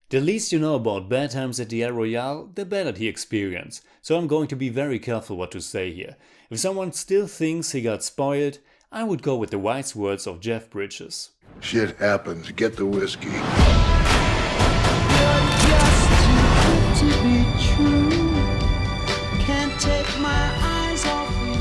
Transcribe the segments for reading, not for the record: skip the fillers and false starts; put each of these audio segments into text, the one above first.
The least you know about Bad Times at the El Royale, the better the experience, so I'm going to be very careful what to say here. If someone still thinks he got spoiled, I would go with the wise words of Jeff Bridges. Shit happens. Get the whiskey. You're just too good to be true. Can't take my eyes off of you.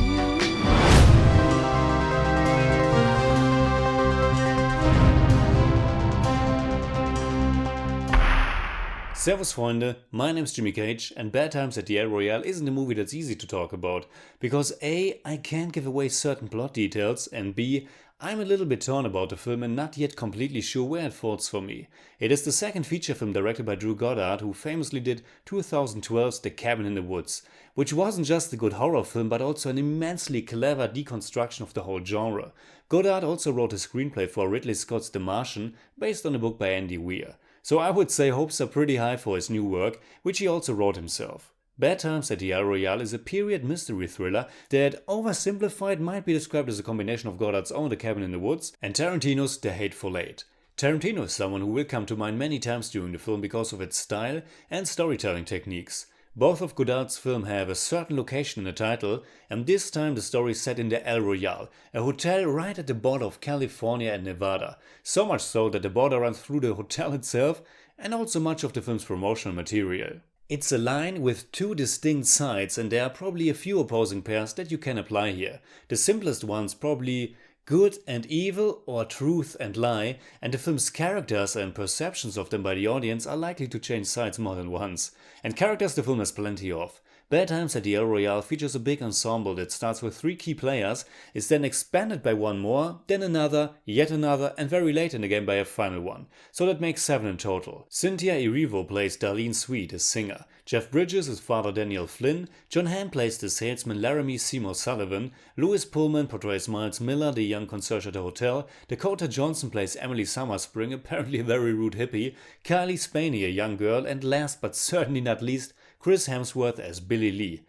Servus Freunde, my name's Jimmy Cage and Bad Times at the El Royale isn't a movie that's easy to talk about, because A, I can't give away certain plot details, and B, I'm a little bit torn about the film and not yet completely sure where it falls for me. It is the second feature film directed by Goddard, who famously did 2012's The Cabin in the Woods, which wasn't just a good horror film but also an immensely clever deconstruction of the whole genre. Goddard also wrote a screenplay for Ridley Scott's The Martian, based on a book by Andy Weir. So I would say hopes are pretty high for his new work, which he also wrote himself. Bad Times at the El Royale is a period mystery thriller that, oversimplified, might be described as a combination of Goddard's own The Cabin in the Woods and Tarantino's The Hateful Eight. Tarantino is someone who will come to mind many times during the film because of its style and storytelling techniques. Both of Goddard's films have a certain location in the title, and this time the story is set in the El Royale, a hotel right at the border of California and Nevada, so much so that the border runs through the hotel itself and also much of the film's promotional material. It's a line with two distinct sides, and there are probably a few opposing pairs that you can apply here. The simplest one's probably good and evil, or truth and lie, and the film's characters and perceptions of them by the audience are likely to change sides more than once. And characters the film has plenty of. Bad Times at the El Royale features a big ensemble that starts with 3 key players, is then expanded by one more, then another, yet another, and very late in the game by a final one. So that makes 7 in total. Cynthia Erivo plays Darlene Sweet, a singer. Jeff Bridges is Father Daniel Flynn, John Hamm plays the salesman Laramie Seymour Sullivan, Louis Pullman portrays Miles Miller, the young concierge at the hotel, Dakota Johnson plays Emily Summerspring, apparently a very rude hippie, Kylie Spaney, a young girl, and last but certainly not least, Chris Hemsworth as Billy Lee.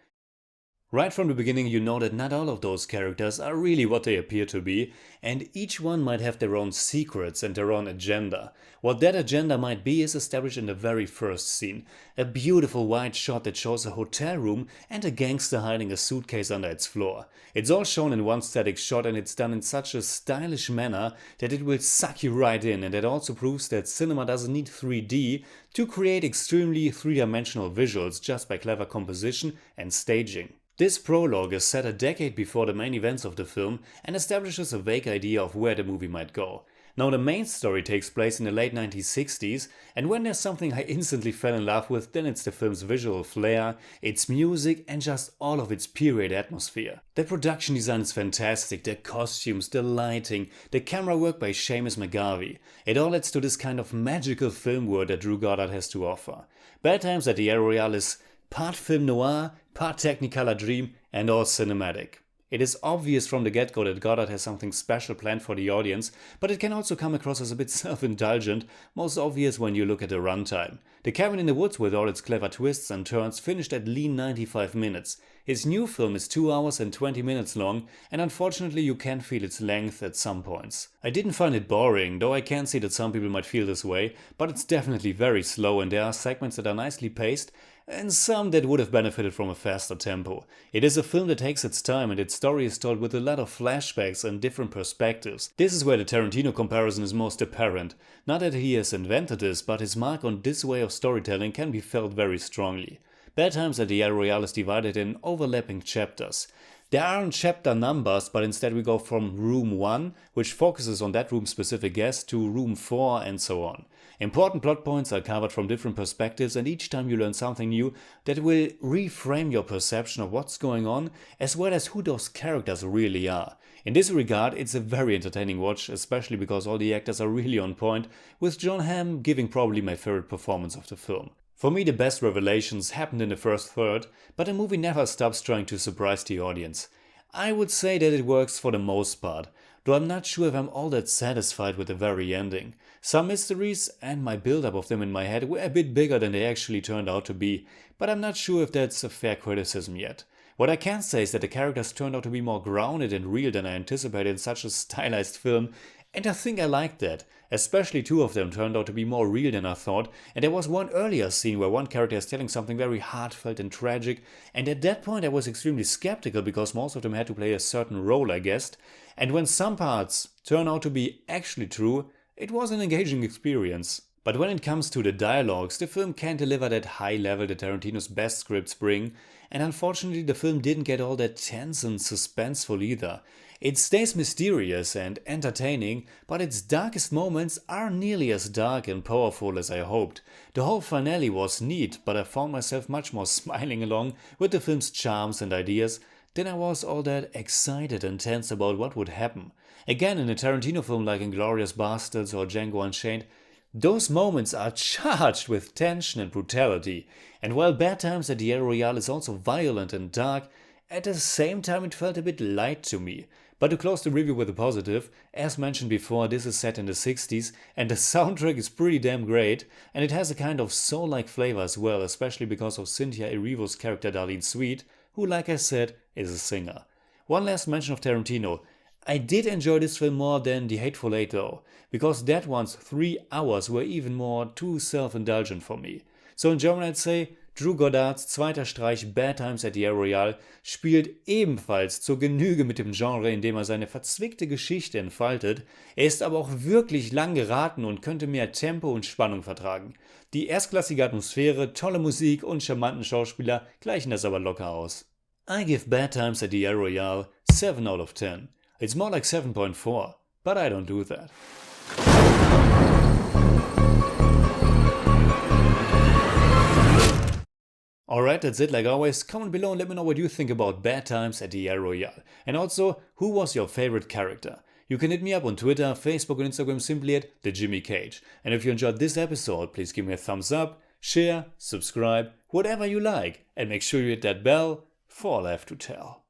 Right from the beginning you know that not all of those characters are really what they appear to be, and each one might have their own secrets and their own agenda. What that agenda might be is established in the very first scene. A beautiful wide shot that shows a hotel room and a gangster hiding a suitcase under its floor. It's all shown in one static shot, and it's done in such a stylish manner that it will suck you right in, and it also proves that cinema doesn't need 3D to create extremely three-dimensional visuals just by clever composition and staging. This prologue is set a decade before the main events of the film and establishes a vague idea of where the movie might go. Now the main story takes place in the late 1960s, and when there's something I instantly fell in love with, then it's the film's visual flair, its music, and just all of its period atmosphere. The production design is fantastic, the costumes, the lighting, the camera work by Seamus McGarvey. It all adds to this kind of magical film world that Goddard has to offer. Bad Times at the El Royale is part film noir, part Technicolor dream, and all cinematic. It is obvious from the get-go that Goddard has something special planned for the audience, but it can also come across as a bit self-indulgent, most obvious when you look at the runtime. The Cabin in the Woods, with all its clever twists and turns, finished at lean 95 minutes. His new film is 2 hours and 20 minutes long, and unfortunately you can feel its length at some points. I didn't find it boring, though I can see that some people might feel this way, but it's definitely very slow, and there are segments that are nicely paced, and some that would have benefited from a faster tempo. It is a film that takes its time, and its story is told with a lot of flashbacks and different perspectives. This is where the Tarantino comparison is most apparent. Not that he has invented this, but his mark on this way of storytelling can be felt very strongly. Bad Times at the El Royale is divided in overlapping chapters. There aren't chapter numbers, but instead we go from room 1, which focuses on that room's specific guest, to room 4 and so on. Important plot points are covered from different perspectives, and each time you learn something new that will reframe your perception of what's going on, as well as who those characters really are. In this regard, it's a very entertaining watch, especially because all the actors are really on point, with John Hamm giving probably my favorite performance of the film. For me, the best revelations happened in the first third, but the movie never stops trying to surprise the audience. I would say that it works for the most part, though I'm not sure if I'm all that satisfied with the very ending. Some mysteries and my build-up of them in my head were a bit bigger than they actually turned out to be, but I'm not sure if that's a fair criticism yet. What I can say is that the characters turned out to be more grounded and real than I anticipated in such a stylized film, And I think I liked that. Especially two of them turned out to be more real than I thought, and there was one earlier scene where one character is telling something very heartfelt and tragic, and at that point I was extremely skeptical because most of them had to play a certain role, I guessed, and when some parts turn out to be actually true, it was an engaging experience. But when it comes to the dialogues, the film can't deliver that high level that Tarantino's best scripts bring, and unfortunately the film didn't get all that tense and suspenseful either. It stays mysterious and entertaining, but its darkest moments aren't nearly as dark and powerful as I hoped. The whole finale was neat, but I found myself much more smiling along with the film's charms and ideas than I was all that excited and tense about what would happen. Again, in a Tarantino film like Inglourious Basterds or Django Unchained, those moments are charged with tension and brutality, and while Bad Times at the El Royale is also violent and dark, at the same time it felt a bit light to me. But to close the review with a positive, as mentioned before, this is set in the 60s and the soundtrack is pretty damn great, and it has a kind of soul-like flavor as well, especially because of Cynthia Erivo's character Darlene Sweet, who, like I said, is a singer. One last mention of Tarantino. I did enjoy this film more than The Hateful Eight though, because that one's 3 hours were even more too self-indulgent for me. So in German I'd say, Drew Goddards zweiter Streich Bad Times at the El Royale spielt ebenfalls zur Genüge mit dem Genre, indem er seine verzwickte Geschichte entfaltet. Er ist aber auch wirklich lang geraten und könnte mehr Tempo und Spannung vertragen. Die erstklassige Atmosphäre, tolle Musik und charmanten Schauspieler gleichen das aber locker aus. I give Bad Times at the El Royale 7 out of 10. It's more like 7.4, but I don't do that. Alright, that's it like always. Comment below and let me know what you think about Bad Times at the El Royale. And also, who was your favorite character? You can hit me up on Twitter, Facebook and Instagram simply at TheJimmyCage. And if you enjoyed this episode, please give me a thumbs up, share, subscribe, whatever you like. And make sure you hit that bell for all I have to tell.